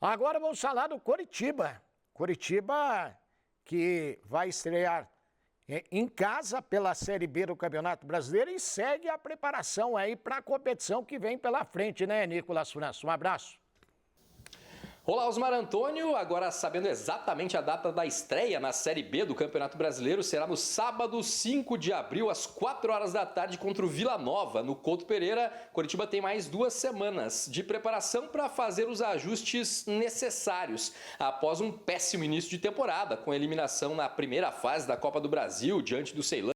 Agora vamos falar do Coritiba. Coritiba que vai estrear em casa pela Série B do Campeonato Brasileiro e segue a preparação aí para a competição que vem pela frente, né, Nicolas França? Um abraço. Olá, Osmar Antônio. Agora, sabendo exatamente a data da estreia na Série B do Campeonato Brasileiro, será no sábado, 5 de abril, às 4 horas da tarde, contra o Vila Nova, no Couto Pereira. Coritiba tem mais 2 semanas de preparação para fazer os ajustes necessários após um péssimo início de temporada, com eliminação na primeira fase da Copa do Brasil, diante do Ceilândia,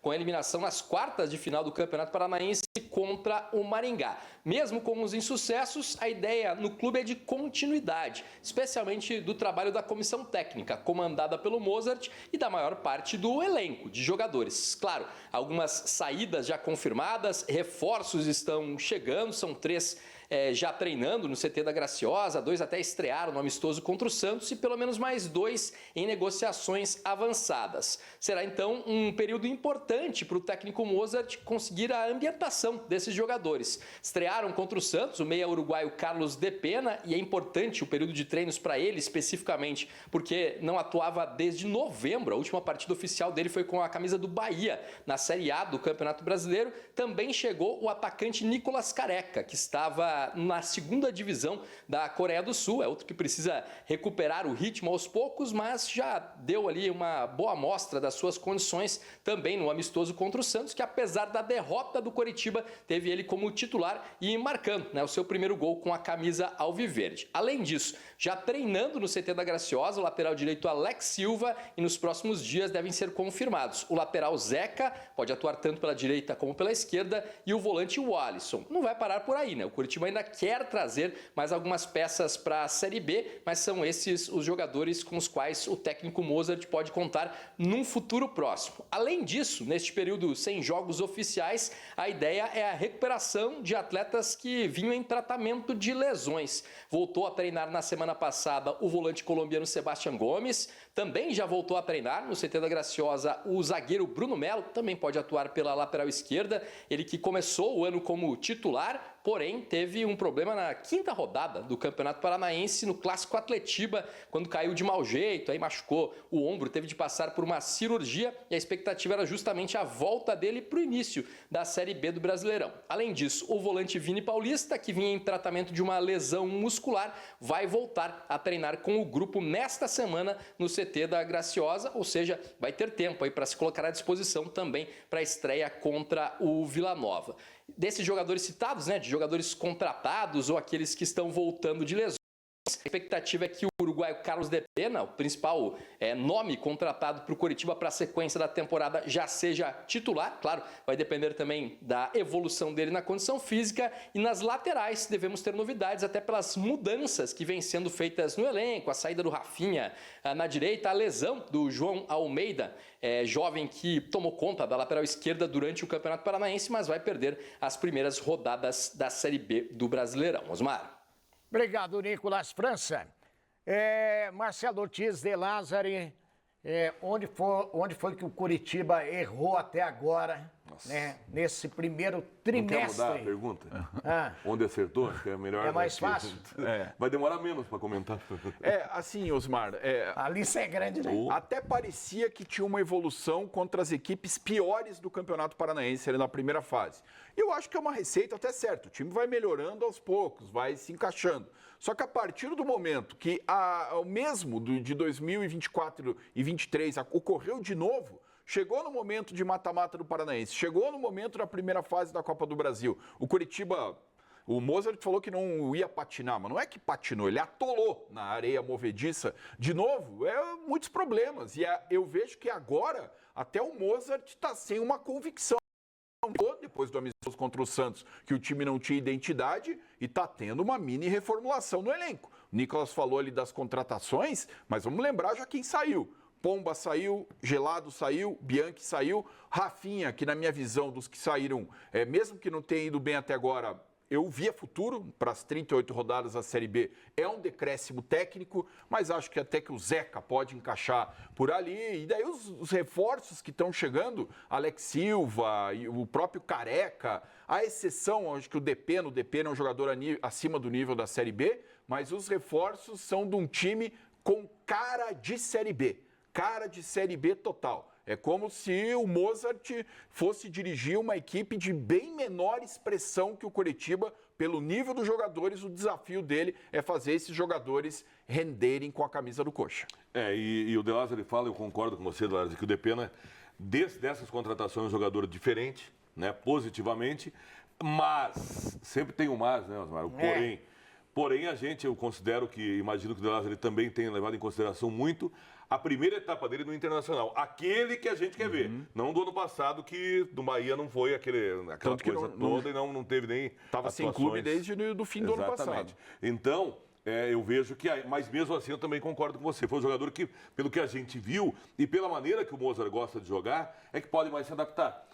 com a eliminação nas quartas de final do Campeonato Paranaense contra o Maringá. Mesmo com os insucessos, a ideia no clube é de continuidade, especialmente do trabalho da comissão técnica, comandada pelo Mozart, e da maior parte do elenco de jogadores. Claro, algumas saídas já confirmadas, reforços estão chegando, são 3 já treinando no CT da Graciosa, 2 até estrearam no amistoso contra o Santos e pelo menos mais 2 em negociações avançadas. Será então um período importante para o técnico Mozart conseguir a ambientação desses jogadores. Estrearam contra o Santos o meia uruguaio Carlos de Pena, e é importante o período de treinos para ele especificamente, porque não atuava desde novembro. A última partida oficial dele foi com a camisa do Bahia na Série A do Campeonato Brasileiro. Também chegou o atacante Nicolas Careca, que estava na 2ª divisão da Coreia do Sul. É outro que precisa recuperar o ritmo aos poucos, mas já deu ali uma boa amostra das suas condições também no amistoso contra o Santos, que apesar da derrota do Coritiba, teve ele como titular e marcando, né, o seu primeiro gol com a camisa alviverde. Além disso, já treinando no CT da Graciosa, o lateral direito Alex Silva, e nos próximos dias devem ser confirmados o lateral Zeca, pode atuar tanto pela direita como pela esquerda, e o volante Wallison. Não vai parar por aí, né? O Coritiba ainda quer trazer mais algumas peças para a Série B, mas são esses os jogadores com os quais o técnico Mozart pode contar num futuro próximo. Além disso, neste período sem jogos oficiais, a ideia é a recuperação de atletas que vinham em tratamento de lesões. Voltou a treinar na semana passada o volante colombiano Sebastián Gomes, também já voltou a treinar no CT da Graciosa o zagueiro Bruno Melo, também pode atuar pela lateral esquerda, ele que começou o ano como titular, porém teve um problema na 5ª rodada do Campeonato Paranaense, no Clássico Atletiba, quando caiu de mau jeito, aí machucou o ombro, teve de passar por uma cirurgia, e a expectativa era justamente a volta dele para o início da Série B do Brasileirão. Além disso, o volante Vini Paulista, que vinha em tratamento de uma lesão muscular, vai voltar a treinar com o grupo nesta semana no CT da Graciosa, ou seja, vai ter tempo aí para se colocar à disposição também para a estreia contra o Vila Nova. Desses jogadores citados, né, de jogadores contratados ou aqueles que estão voltando de lesões, a expectativa é que o uruguaio Carlos de Pena, o principal nome contratado para o Coritiba para a sequência da temporada, já seja titular. Claro, vai depender também da evolução dele na condição física. E nas laterais devemos ter novidades, até pelas mudanças que vêm sendo feitas no elenco, a saída do Rafinha na direita, a lesão do João Almeida, jovem que tomou conta da lateral esquerda durante o Campeonato Paranaense, mas vai perder as primeiras rodadas da Série B do Brasileirão. Osmar. Obrigado, Nicolas França. Marcelo Ortiz de Lázari, onde foi que o Coritiba errou até agora, né, nesse primeiro trimestre? Não quer mudar a pergunta? Onde acertou? Que é melhor. É mais fácil? Vai demorar menos para comentar. Assim, Osmar... A lista é grande, né? Até parecia que tinha uma evolução contra as equipes piores do Campeonato Paranaense ali na primeira fase. Eu acho que é uma receita até certa. O time vai melhorando aos poucos, vai se encaixando. Só que a partir do momento que o mesmo de 2024 e 2023 ocorreu de novo, chegou no momento de mata-mata do Paranaense, chegou no momento da primeira fase da Copa do Brasil. O Coritiba, o Mozart falou que não ia patinar, mas não é que patinou, ele atolou na areia movediça. De novo, muitos problemas. E eu vejo que agora até o Mozart está sem uma convicção. Depois do amistoso contra o Santos, que o time não tinha identidade e está tendo uma mini reformulação no elenco. O Nicolas falou ali das contratações, mas vamos lembrar já quem saiu. Pomba saiu, Gelado saiu, Bianchi saiu, Rafinha, que na minha visão dos que saíram, mesmo que não tenha ido bem até agora, eu via futuro para as 38 rodadas da Série B. É um decréscimo técnico, mas acho que até que o Zeca pode encaixar por ali. E daí os reforços que estão chegando, Alex Silva e o próprio Careca, a exceção, acho que o Depena é um jogador acima do nível da Série B, mas os reforços são de um time com cara de Série B. Cara de Série B total. É como se o Mozart fosse dirigir uma equipe de bem menor expressão que o Coritiba, pelo nível dos jogadores. O desafio dele é fazer esses jogadores renderem com a camisa do Coxa. E o De Lázari fala, eu concordo com você, De Lázari, que o Depena, dessas contratações, é um jogador diferente, né, positivamente, mas, sempre tem um mas, né, Osmar? Porém, eu considero que, imagino que o De Lázari também tenha levado em consideração muito a primeira etapa dele no Internacional. Aquele que a gente quer ver. Não do ano passado, que do Bahia não foi aquela coisa toda e não teve nem estava sem clube desde o fim do ano passado. Então, eu vejo que... Mas mesmo assim, eu também concordo com você. Foi um jogador que, pelo que a gente viu e pela maneira que o Mozart gosta de jogar, é que pode mais se adaptar.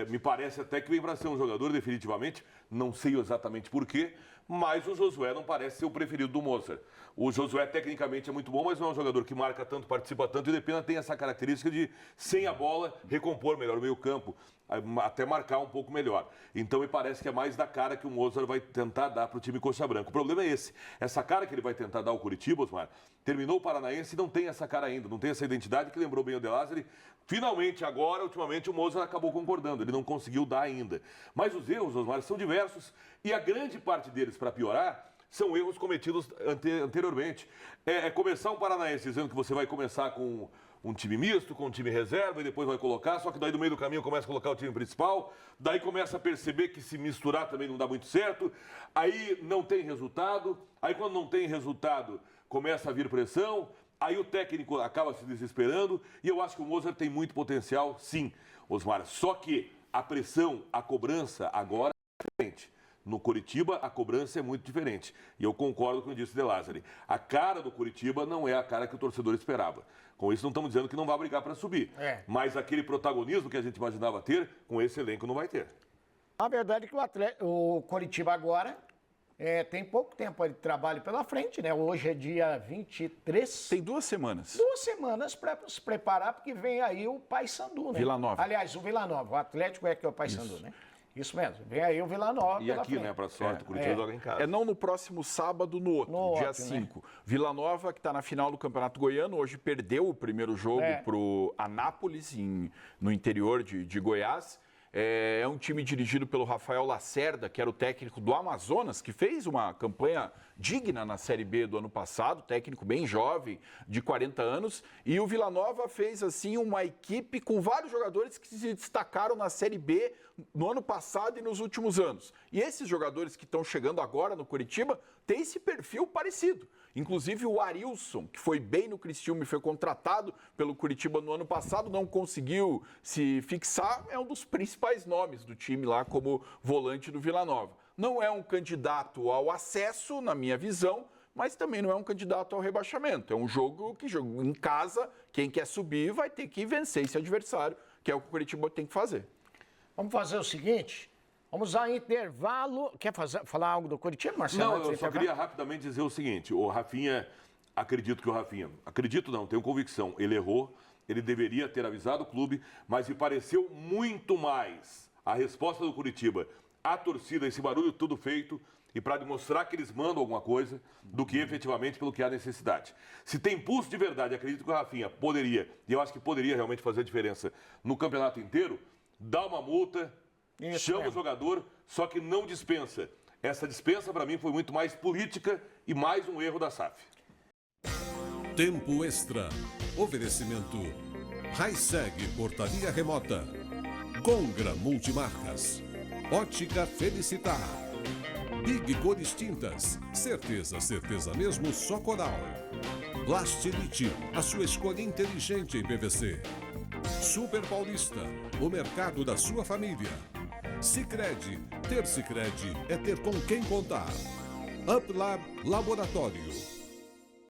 Me parece até que vem para ser um jogador definitivamente, não sei exatamente porquê, mas o Josué não parece ser o preferido do Mozart. O Josué tecnicamente é muito bom, mas não é um jogador que marca tanto, participa tanto, e o Depena tem essa característica de, sem a bola, recompor melhor o meio-campo, até marcar um pouco melhor. Então me parece que é mais da cara que o Mozart vai tentar dar para o time Coxa Branca. O problema é esse, essa cara que ele vai tentar dar ao Coritiba, Osmar, terminou o Paranaense e não tem essa cara ainda, não tem essa identidade que lembrou bem o De Lázari. Finalmente, agora, ultimamente, o Mozart acabou concordando, ele não conseguiu dar ainda. Mas os erros, Osmar, são diversos e a grande parte deles, para piorar, são erros cometidos anteriormente. Começar um Paranaense dizendo que você vai começar com um time misto, com um time reserva, e depois vai colocar, só que daí no meio do caminho começa a colocar o time principal, daí começa a perceber que se misturar também não dá muito certo, aí não tem resultado, aí quando não tem resultado começa a vir pressão, aí o técnico acaba se desesperando, e eu acho que o Mozart tem muito potencial, sim, Osmar, só que a pressão, a cobrança agora é diferente. No Coritiba, a cobrança é muito diferente. E eu concordo com o que disse De Lázari. A cara do Coritiba não é a cara que o torcedor esperava. Com isso, não estamos dizendo que não vai brigar para subir. Mas aquele protagonismo que a gente imaginava ter, com esse elenco não vai ter. A verdade é que o Coritiba agora tem pouco tempo de trabalho pela frente, né? Hoje é dia 23. Tem 2 semanas. 2 semanas para se preparar, porque vem aí o Paysandu, né? Vila Nova. Aliás, o Vila Nova. O Atlético que é o Paysandu, né? Isso mesmo. Vem aí o Vila Nova. E aqui, né, para sorte, o Coritiba joga em casa. Não no próximo sábado, no outro, dia 5. Né? Vila Nova, que está na final do Campeonato Goiano, hoje perdeu o primeiro jogo para o Anápolis, no interior de Goiás. É um time dirigido pelo Rafael Lacerda, que era o técnico do Amazonas, que fez uma campanha digna na Série B do ano passado, técnico bem jovem, de 40 anos. E o Vila Nova fez, assim, uma equipe com vários jogadores que se destacaram na Série B no ano passado e nos últimos anos. E esses jogadores que estão chegando agora no Coritiba têm esse perfil parecido. Inclusive o Arilson, que foi bem no Criciúma e foi contratado pelo Coritiba no ano passado, não conseguiu se fixar, é um dos principais nomes do time lá como volante do Vila Nova. Não é um candidato ao acesso, na minha visão, mas também não é um candidato ao rebaixamento. É um jogo que em casa, quem quer subir vai ter que vencer esse adversário, que é o que o Coritiba tem que fazer. Vamos fazer o seguinte, vamos ao intervalo. Quer falar algo do Coritiba, Marcelo? Não, eu só queria rapidamente dizer o seguinte, acredito não, tenho convicção, ele errou, ele deveria ter avisado o clube, mas me pareceu muito mais a resposta do Coritiba, a torcida, esse barulho tudo feito, e para demonstrar que eles mandam alguma coisa, do que efetivamente pelo que há necessidade. Se tem pulso de verdade, acredito que o Rafinha poderia, e eu acho que poderia realmente fazer a diferença no campeonato inteiro, dá uma multa, chama o jogador, só que não dispensa. Essa dispensa, para mim, foi muito mais política e mais um erro da SAF. Tempo Extra. Oferecimento. Raiseg Portaria Remota. Gongra Multimarcas. Ótica Felicitar. Big Cores Tintas. Certeza, certeza mesmo, só Coral. Plastilite, a sua escolha inteligente em PVC. Super Paulista, o mercado da sua família. Sicredi, ter Sicredi é ter com quem contar. UpLab Laboratório.